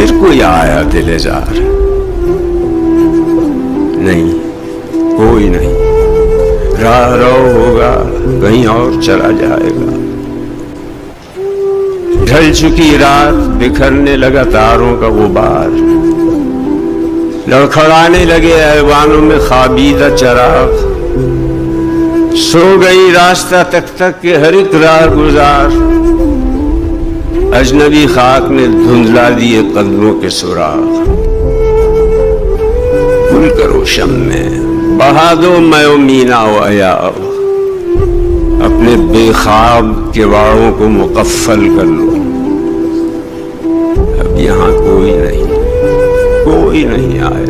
پھر کوئی آیا دل زار، نہیں کوئی نہیں، راہ رو ہوگا کہیں اور چلا جائے گا۔ ڈھل چکی رات، بکھرنے لگا تاروں کا غبار، لڑکھڑانے لگے ایوانوں میں خوابیدہ چراغ، سو گئی راستہ تک تک کے ہر ایک راہ گزار، اجنبی خاک نے دھندلا دیے قدموں کے سراغ۔ کل کرو شم میں بہا دو میں و مینا و ایاب، اپنے بے خواب کے واڑوں کو مقفل کر لو، اب یہاں کوئی نہیں آئے۔